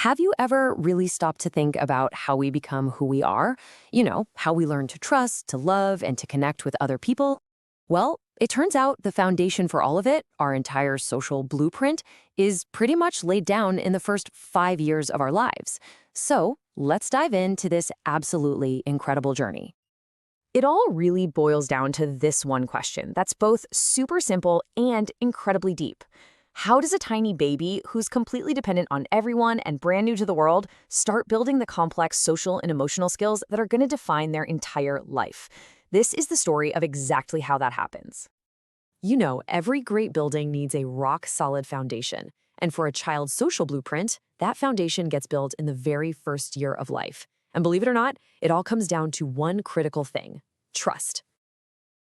Have you ever really stopped to think about how we become who we are? How we learn to trust, to love, and to connect with other people? Well, it turns out the foundation for all of it, our entire social blueprint, is pretty much laid down in the first 5 years of our lives. So let's dive into this absolutely incredible journey. It all really boils down to this one question that's both super simple and incredibly deep. How does a tiny baby who's completely dependent on everyone and brand new to the world start building the complex social and emotional skills that are going to define their entire life? This is the story of exactly how that happens. Every great building needs a rock-solid foundation. And for a child's social blueprint, that foundation gets built in the very first year of life. And believe it or not, it all comes down to one critical thing: trust.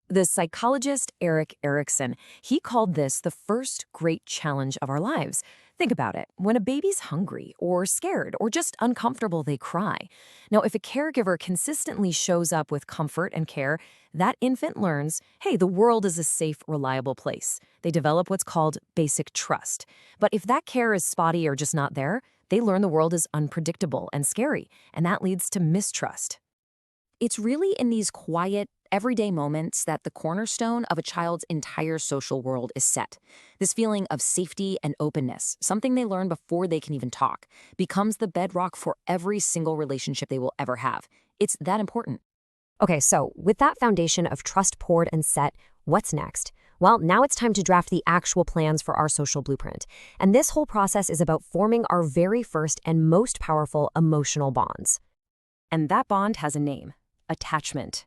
The psychologist Erik Erikson, he called this the first great challenge of our lives. Think about it. When a baby's hungry or scared or just uncomfortable, they cry. Now, if a caregiver consistently shows up with comfort and care, that infant learns, hey, the world is a safe, reliable place. They develop what's called basic trust. But if that care is spotty or just not there, they learn the world is unpredictable and scary, and that leads to mistrust. It's really in these quiet, everyday moments that the cornerstone of a child's entire social world is set. This feeling of safety and openness, something they learn before they can even talk, becomes the bedrock for every single relationship they will ever have. It's that important. Okay, so with that foundation of trust poured and set, what's next? Well, now it's time to draft the actual plans for our social blueprint. And this whole process is about forming our very first and most powerful emotional bonds. And that bond has a name: attachment.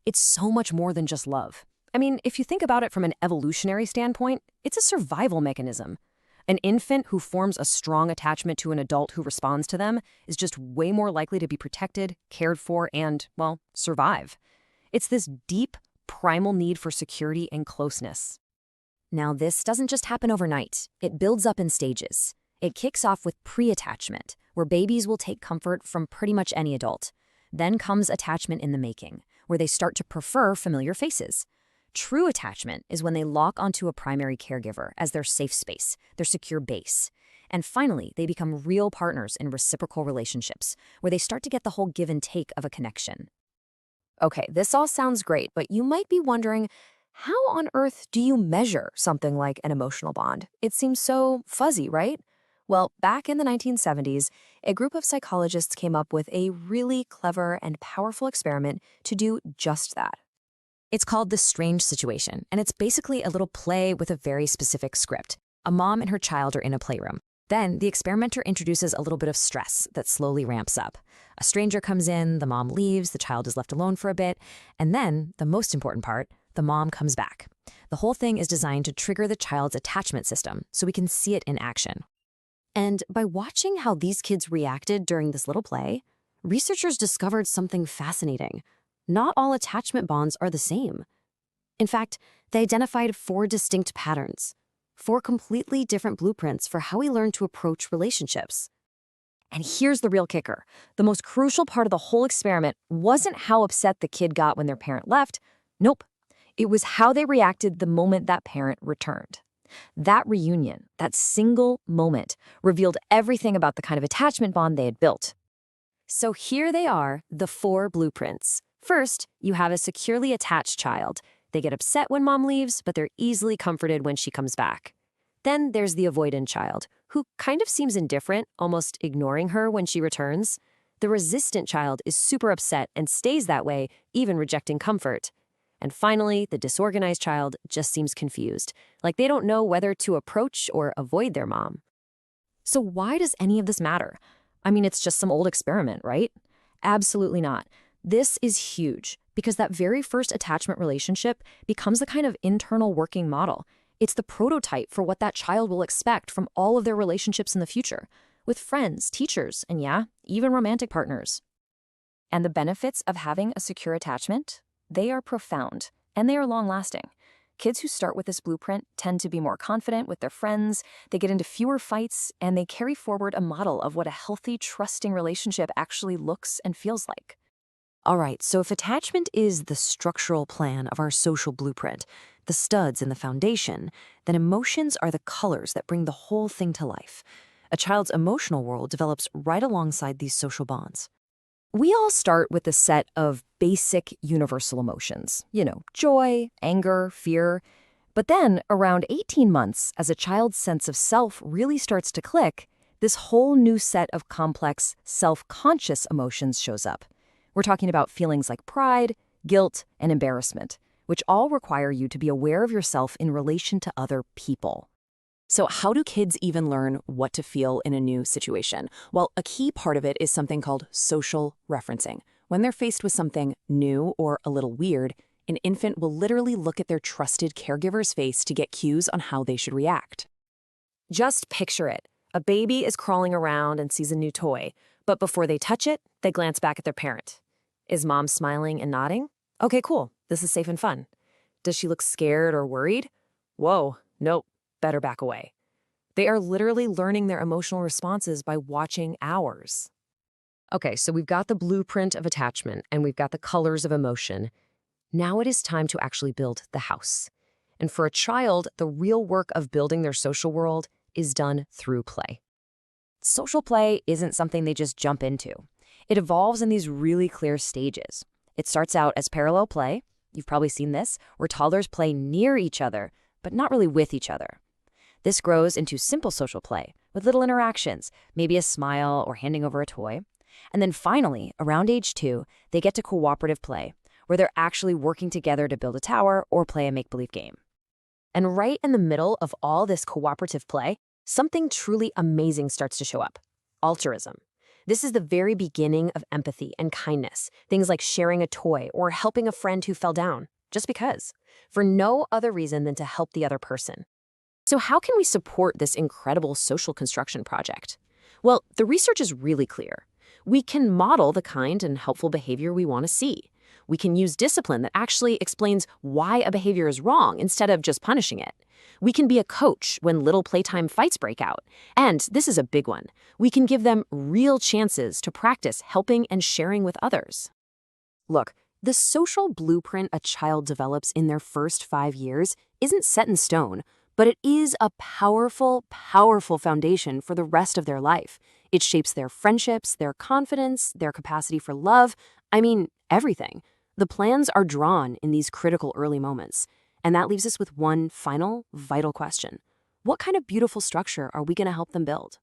It's so much more than just love. I mean, if you think about it from an evolutionary standpoint, it's a survival mechanism. An infant who forms a strong attachment to an adult who responds to them is just way more likely to be protected, cared for, and, well, survive. It's this deep, primal need for security and closeness. Now, this doesn't just happen overnight. It builds up in stages. It kicks off with pre-attachment, where babies will take comfort from pretty much any adult. Then comes attachment in the making, where they start to prefer familiar faces. True attachment is when they lock onto a primary caregiver as their safe space, their secure base. And finally, they become real partners in reciprocal relationships, where they start to get the whole give and take of a connection. Okay, this all sounds great, but you might be wondering, how on earth do you measure something like an emotional bond? It seems so fuzzy, right? Well, back in the 1970s, a group of psychologists came up with a really clever and powerful experiment to do just that. It's called the strange situation, and it's basically a little play with a very specific script. A mom and her child are in a playroom. Then the experimenter introduces a little bit of stress that slowly ramps up. A stranger comes in, the mom leaves, the child is left alone for a bit, and then, the most important part, the mom comes back. The whole thing is designed to trigger the child's attachment system so we can see it in action. And by watching how these kids reacted during this little play, researchers discovered something fascinating. Not all attachment bonds are the same. In fact, they identified 4 distinct patterns, 4 completely different blueprints for how we learn to approach relationships. And here's the real kicker. The most crucial part of the whole experiment wasn't how upset the kid got when their parent left. Nope. It was how they reacted the moment that parent returned. That reunion, that single moment, revealed everything about the kind of attachment bond they had built. So here they are, the 4 blueprints. First, you have a securely attached child. They get upset when mom leaves, but they're easily comforted when she comes back. Then there's the avoidant child, who kind of seems indifferent, almost ignoring her when she returns. The resistant child is super upset and stays that way, even rejecting comfort. And finally, the disorganized child just seems confused, like they don't know whether to approach or avoid their mom. So why does any of this matter? I mean, it's just some old experiment, right? Absolutely not. This is huge because that very first attachment relationship becomes the kind of internal working model. It's the prototype for what that child will expect from all of their relationships in the future, with friends, teachers, and yeah, even romantic partners. And the benefits of having a secure attachment? They are profound, and they are long-lasting. Kids who start with this blueprint tend to be more confident with their friends, they get into fewer fights, and they carry forward a model of what a healthy, trusting relationship actually looks and feels like. All right, so if attachment is the structural plan of our social blueprint, the studs and the foundation, then emotions are the colors that bring the whole thing to life. A child's emotional world develops right alongside these social bonds. We all start with a set of basic universal emotions, joy, anger, fear. But then, around 18 months, as a child's sense of self really starts to click, this whole new set of complex, self-conscious emotions shows up. We're talking about feelings like pride, guilt, and embarrassment, which all require you to be aware of yourself in relation to other people. So how do kids even learn what to feel in a new situation? Well, a key part of it is something called social referencing. When they're faced with something new or a little weird, an infant will literally look at their trusted caregiver's face to get cues on how they should react. Just picture it. A baby is crawling around and sees a new toy, but before they touch it, they glance back at their parent. Is mom smiling and nodding? Okay, cool. This is safe and fun. Does she look scared or worried? Whoa, nope. Better back away. They are literally learning their emotional responses by watching ours. Okay, so we've got the blueprint of attachment and we've got the colors of emotion. Now it is time to actually build the house. And for a child, the real work of building their social world is done through play. Social play isn't something they just jump into. It evolves in these really clear stages. It starts out as parallel play. You've probably seen this, where toddlers play near each other, but not really with each other. This grows into simple social play, with little interactions, maybe a smile or handing over a toy. And then finally, around age 2, they get to cooperative play, where they're actually working together to build a tower or play a make-believe game. And right in the middle of all this cooperative play, something truly amazing starts to show up: altruism. This is the very beginning of empathy and kindness, things like sharing a toy or helping a friend who fell down, just because, for no other reason than to help the other person. So how can we support this incredible social construction project? Well, the research is really clear. We can model the kind and helpful behavior we want to see. We can use discipline that actually explains why a behavior is wrong instead of just punishing it. We can be a coach when little playtime fights break out. And this is a big one. We can give them real chances to practice helping and sharing with others. Look, the social blueprint a child develops in their first 5 years isn't set in stone, but it is a powerful, powerful foundation for the rest of their life. It shapes their friendships, their confidence, their capacity for love. I mean, everything. The plans are drawn in these critical early moments. And that leaves us with one final, vital question. What kind of beautiful structure are we going to help them build?